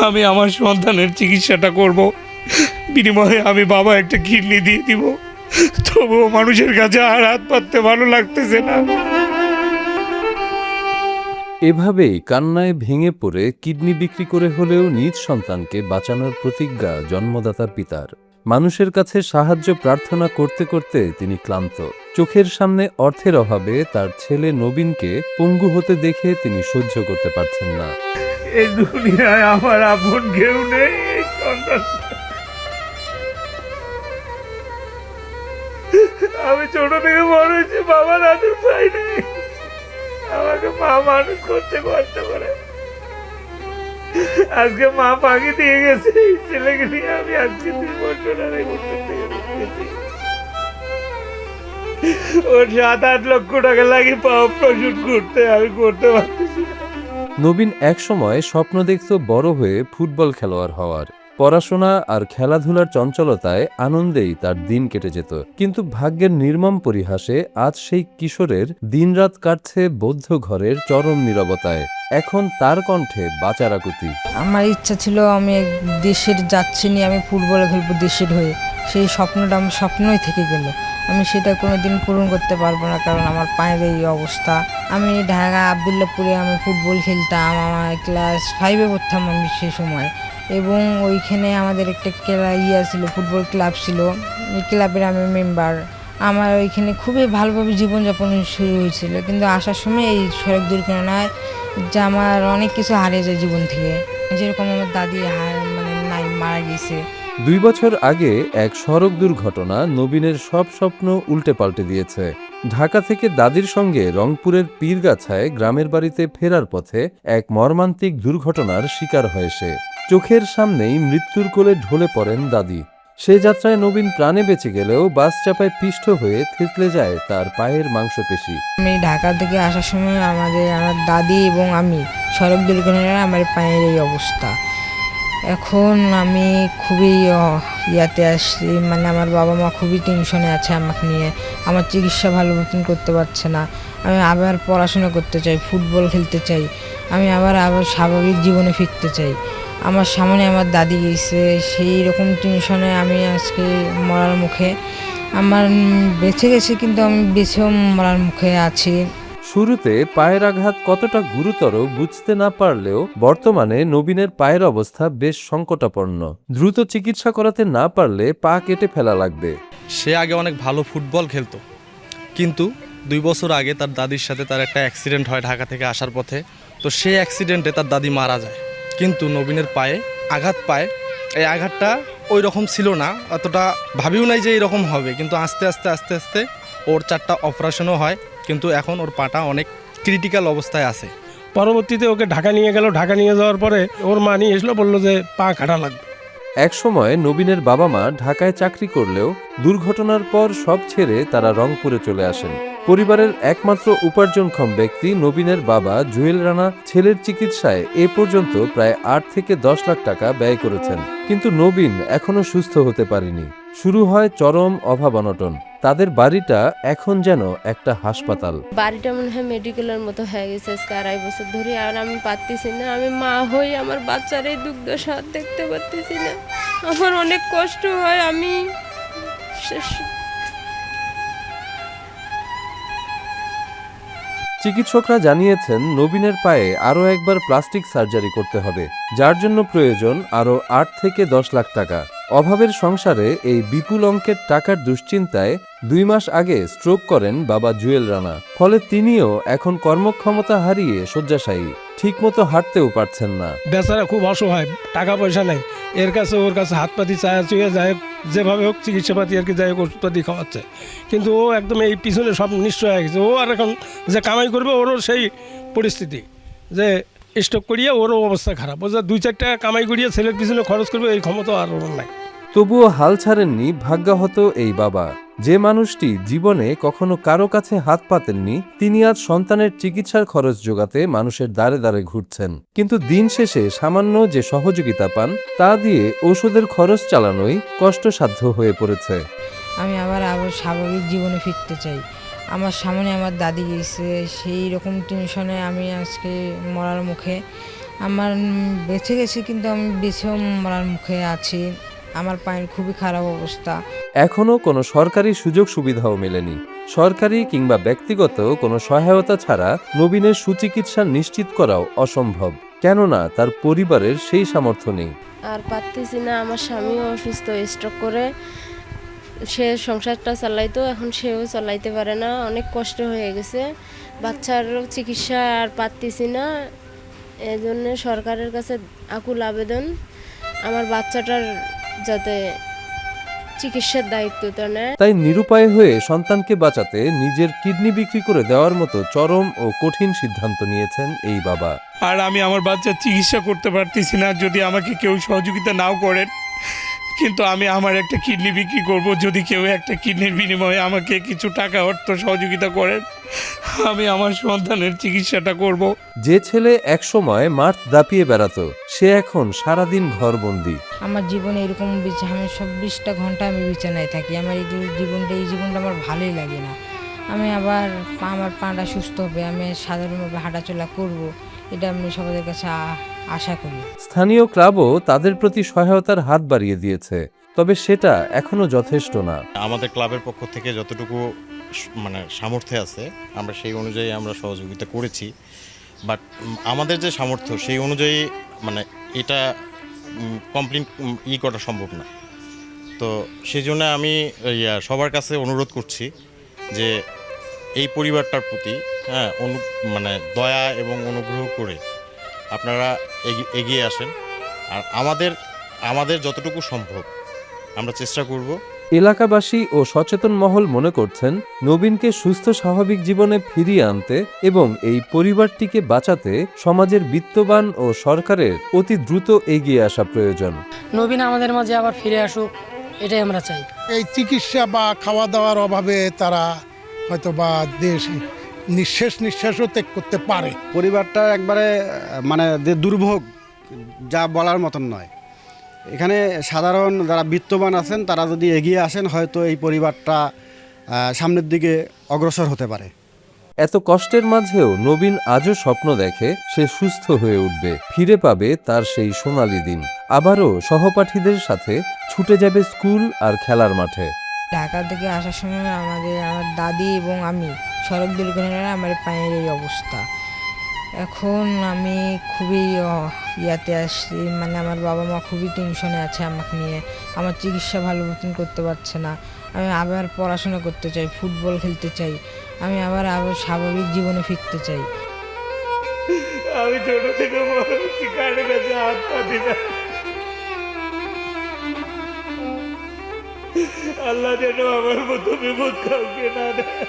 আমি আমার সন্তানের চিকিৎসাটা করব, বিনিময়ে আমি বাবা একটা কিডনি দিয়ে দিব। তবুও মানুষের কাছে আর হাত পাততে ভালো লাগতেছে না। এভাবেই কান্নায় ভেঙে পড়ে কিডনি বিক্রি করে হলেও নিজ সন্তানকে বাঁচানোর প্রতিজ্ঞা জন্মদাতা পিতার। মানুষের কাছে সাহায্য প্রার্থনা করতে করতে তিনি ক্লান্ত। চোখের সামনে অর্থের অভাবে তার ছেলে নবীনকে পঙ্গু হতে দেখে তিনি সহ্য করতে পারছেন না। এই দুনিয়ায় আমার আপন কেউ নেই। এই সন্তান, আমি ছোট থেকে বড় হয়েছি, বাবার আদর পাই নাই। আমাকে মা মানুষ করতে কষ্ট করে, আজকে মা পাখি দিয়ে গেছে। ছেলেকে নিয়ে আমি আজকে 2 বছর আড়াই বছর থেকে দেখতেছি। ওর 7-8 লক্ষ টাকা লাগে অপারেশন করতে, আমি করতে পারতেছি না। নবীন একসময় স্বপ্ন দেখত বড় হয়ে ফুটবল খেলোয়াড় হওয়ার। পড়াশোনা আর খেলাধুলার চঞ্চলতায় আনন্দেই তার দিন কেটে যেত। কিন্তু ভাগ্যের নির্মম পরিহাসে আজ সেই কিশোরের দিনরাত কাটছে বৌদ্ধ ঘরের চরম নীরবতায়। এখন তার কণ্ঠে বাঁচার আকুতি। আমার ইচ্ছা ছিল আমি দেশের যাচ্ছি নিয়ে আমি ফুটবল খেলবো দেশের হয়ে। সেই স্বপ্নটা আমার স্বপ্নই থেকে গেল। আমি সেটা কোনো দিন পূরণ করতে পারবো না, কারণ আমার পায়ের এই অবস্থা। আমি ঢাকা আবদুল্লাপুরে আমি ফুটবল খেলতাম, আমার ক্লাস 5-এ পড়তাম আমি সে সময়। এবং ওইখানে আমাদের একটা ছিল, ফুটবল ক্লাব ছিল। এই ক্লাবের আমি মেম্বার। আমার ওইখানে খুবই ভালোভাবে জীবনযাপন শুরু হয়েছিল, কিন্তু আসার সময় এই সড়ক দুর্ঘটনায় যে আমার অনেক কিছু হারিয়ে যায় জীবন থেকে। যেরকম আমার দাদি নাই, মারা গেছে। 2 বছর আগে এক সড়ক দুর্ঘটনা নবীনের সব স্বপ্ন উল্টে পাল্টে দিয়েছে। ঢাকা থেকে দাদির সঙ্গে রংপুরের পীরগাছায় গ্রামের বাড়িতে ফেরার পথে এক মর্মান্তিক দুর্ঘটনার শিকার হয় সে। চোখের সামনেই মৃত্যুর কোলে ঢলে পড়েন দাদি। সে যাত্রায় নবীন প্রাণে বেঁচে গেলেও বাস চাপায় পিষ্ট হয়ে থেতলে যায় তার পায়ের মাংসপেশি। আমি ঢাকা থেকে আসার সময় আমার দাদি এবং আমি সড়ক দুর্ঘটনায় আমার পায়ের এই অবস্থা। এখন আমি খুবই ইয়াতে আসছি, আমার বাবা মা খুবই টেনশনে আছে আমাকে নিয়ে। আমার চিকিৎসা ভালো মতন করতে পারছে না। আমি আবার পড়াশোনা করতে চাই, ফুটবল খেলতে চাই, আমি আবার স্বাভাবিক জীবনে ফিরতে চাই। আমার সামনে আমার দাদি গেছে, সেই রকম টেনশনে আমি আজকে মরার মুখে। আমার বেঁচে গেছে, কিন্তু আমি বেঁচেও মরার মুখে আছি। শুরুতে পায়ের আঘাত কতটা গুরুতর বুঝতে না পারলেও বর্তমানে নবীনের পায়ের অবস্থা বেশ সংকটাপন্ন। দ্রুত চিকিৎসা করাতে না পারলে পা কেটে ফেলা লাগবে। সে আগে অনেক ভালো ফুটবল খেলতো, কিন্তু 2 বছর আগে তার দাদির সাথে তার একটা অ্যাক্সিডেন্ট হয় ঢাকা থেকে আসার পথে। তো সেই অ্যাক্সিডেন্টে তার দাদি মারা যায়। কিন্তু নবীনের পায়ে আঘাত পায়। এই আঘাতটা ওই রকম ছিল না, অতটা ভাবিও নাই যে এরকম হবে। কিন্তু আস্তে আস্তে আস্তে আস্তে ওর 4টা অপারেশনও হয়, কিন্তু এখন ওর পাটা অনেক ক্রিটিক্যাল অবস্থায় আছে। পরবর্তীতে ওকে ঢাকা নিয়ে গেল। ঢাকা নিয়ে যাওয়ার পরে ওর মা নিয়ে এসলো, বললো যে পা কাটা লাগবে। একসময় নবীনের বাবা মা ঢাকায় চাকরি করলেও দুর্ঘটনার পর সব ছেড়ে তারা রংপুরে চলে আসেন। পরিবারের একমাত্র উপার্জনক্ষম ব্যক্তি নবীনের বাবা জুয়েল রানা ছেলের চিকিৎসায় এ পর্যন্ত প্রায় 8 থেকে 10 লাখ টাকা ব্যয় করেছেন। কিন্তু নবীন এখনো সুস্থ হতে পারেনি। শুরু হয় চরম অভাব অনটন। তাদের বাড়িটা এখন যেন একটা হাসপাতাল। বাড়িটা মনে হয় মেডিকেলের মতো হয়ে গেছে আজকে 2.5 বছর ধরে। আর আমি পারতেছি না, আমি মা হই আমার বাচ্চার এই দুর্দশা দেখতে পারতেছি না। আমার অনেক কষ্ট হয়। আমি চিকিৎসকরা জানিয়েছেন নবীনের পায়ে আরও একবার প্লাস্টিক সার্জারি করতে হবে, যার জন্য প্রয়োজন আরও 8 থেকে 10 লাখ টাকা। অভাবের সংসারে এই বিপুল অঙ্কের টাকার দুশ্চিন্তায় 2 মাস আগে স্ট্রোক করেন বাবা জুয়েল রানা। ফলে তিনিও এখন কর্মক্ষমতা হারিয়ে শয্যাশায়ী, ঠিকমতো হাঁটতেও পারছেন না। বেচারা খুব অসহায়, টাকা পয়সা নেই। এর কাছে ওর কাছে হাত পাতি চায়া চুয়ে যায়, যেভাবে হোক চিকিৎসাপাতি আর কি যাই হোক ওষুধপাতি খাওয়াচ্ছে। কিন্তু ও একদম এই পিছনে সব নিশ্চয় হয়ে গেছে। ও আর এখন যে কামাই করবে ওরও সেই পরিস্থিতি যে স্টক করিয়ে ওরও অবস্থা খারাপ। ও যে 2-4 টাকা কামাই করিয়ে ছেলের পিছনে খরচ করবে এই ক্ষমতা আর ওর নাই। তবুও হাল ছাড়েননি ভাগ্যাহত এই বাবা। যে মানুষটি জীবনে কখনো কারো কাছে হাত পাতেননি, তিনি আজ সন্তানের চিকিৎসার খরচ জোগাতে মানুষের দ্বারে দ্বারে ঘুরছেন। কিন্তু দিন শেষে সামান্য যে সহযোগিতা পান তা দিয়ে ওষুধের খরচ চালানোই কষ্টসাধ্য হয়ে পড়েছে। আমি আবার স্বাভাবিক জীবনে ফিরতে চাই। আমার সামনে আমার দাদি গেছে, সেই রকম টেনশনে আমি আজকে মরার মুখে। আমার বেঁচে গেছি, কিন্তু আমি বেঁচেও মরার মুখে আছি। আমার পায়ের খুবই খারাপ অবস্থা। এখনও কোনো সরকারি সুযোগ সুবিধাও মেলেনি। সরকারি কিংবা ব্যক্তিগত কোনো সহায়তা ছাড়া নবীনের সুচিকিৎসা নিশ্চিত করাও অসম্ভব, কেননা তার পরিবারের সেই সামর্থ্য নেই। আর পারতেছি না, আমার স্বামীও অসুস্থ, স্ট্রোক করে। সে সংসারটা চালাইতো, এখন সেও চালাইতে পারে না, অনেক কষ্ট হয়ে গেছে। বাচ্চারও চিকিৎসা আর পারতেছি না, এই জন্যে সরকারের কাছে আকুল আবেদন আমার বাচ্চাটার যাতে চিকিৎসার দায়িত্বটা নেয়। তাই নিরুপায় হয়ে সন্তানকে বাঁচাতে নিজের কিডনি বিক্রি করে দেওয়ার মতো চরম ও কঠিন সিদ্ধান্ত নিয়েছেন এই বাবা। আর আমি আমার বাচ্চার চিকিৎসা করতে পারতেছি না যদি আমাকে কেউ সহযোগিতা নাও করেন, কিন্তু আমি আমার একটা কিডনি বিক্রি করব। যদি কেউ একটা কিডনির বিনিময়ে আমাকে কিছু টাকা অর্থ সহযোগিতা করেন, আমি আমার সন্তানের চিকিৎসাটা করব। যে ছেলে একসময় মাঠ দাপিয়ে বেড়াতো, সে এখন সারাদিন ঘরবন্দি। আমার জীবনে এরকম আমি 24টা ঘন্টা আমি বিছানায় থাকি। আমার এই জীবনটা আমার ভালোই লাগে না। আমি আবার আমার পাটা সুস্থ হবে, আমি সাধারণভাবে হাঁটাচলা করব, এটা আমি সবাদের কাছে আশা করি। স্থানীয় ক্লাবও তাদের প্রতি সহায়তার হাত বাড়িয়ে দিয়েছে, তবে সেটা এখনো যথেষ্ট না। আমাদের ক্লাবের পক্ষ থেকে যতটুকু মানে সামর্থ্য আছে আমরা সেই অনুযায়ী আমরা সহযোগিতা করেছি, বাট আমাদের যে সামর্থ্য সেই অনুযায়ী মানে এটা কমপ্লিট করা সম্ভব না। তো সেই জন্য আমি সবার কাছে অনুরোধ করছি যে এই পরিবারটার প্রতি মানে দয়া এবং অনুগ্রহ করে আপনারা এগিয়ে আসেন। আর আমাদের যতটুকু সম্ভব আমরা চেষ্টা করব। এলাকাবাসী ও সচেতন মহল মনে করছেন নবীনকে সুস্থ স্বাভাবিক জীবনে ফিরিয়ে আনতে এবং এই পরিবারটিকে বাঁচাতে সমাজের বিত্তবান ও সরকারের অতি দ্রুত এগিয়ে আসা প্রয়োজন। নবীন আমাদের মাঝে আবার ফিরে আসুক, এটাই আমরা চাই। এই চিকিৎসা বা খাওয়া দাওয়ার অভাবে তারা হয়তো বা নিঃশ্বাসও ত্যাগ করতে পারে। পরিবারটা একবারে মানে যে দুর্ভোগ যা বলার মতন নয়। এখানে সাধারণ যারা বিত্তবান আছেন তারা যদি এগিয়ে আসেন, হয়তো এই পরিবারটা সামনের দিকে অগ্রসর হতে পারে। এত কষ্টের মাঝেও নবীন আজও স্বপ্ন দেখে সে সুস্থ হয়ে উঠবে, ফিরে পাবে তার সেই সোনালি দিন। আবারও সহপাঠীদের সাথে ছুটে যাবে স্কুল আর খেলার মাঠে। ঢাকা থেকে আসার সময় আমার দাদি এবং আমি সড়ক দুর্ঘটনায় আমার পায়ের এই অবস্থা। এখন আমি খুবই ইয়াতে আসছি, মানে আমার বাবা মা খুবই টেনশনে আছে আমাকে নিয়ে। আমার চিকিৎসা ভালো মতন করতে পারছে না। আমি আবার পড়াশোনা করতে চাই, ফুটবল খেলতে চাই, আমি আবার স্বাভাবিক জীবনে ফিরতে চাই। আমি ছোট থেকে কারো কাছে হাত পাতি না। আল্লাহ যেন আমার মতো বিপদ কাউকে না দেয়।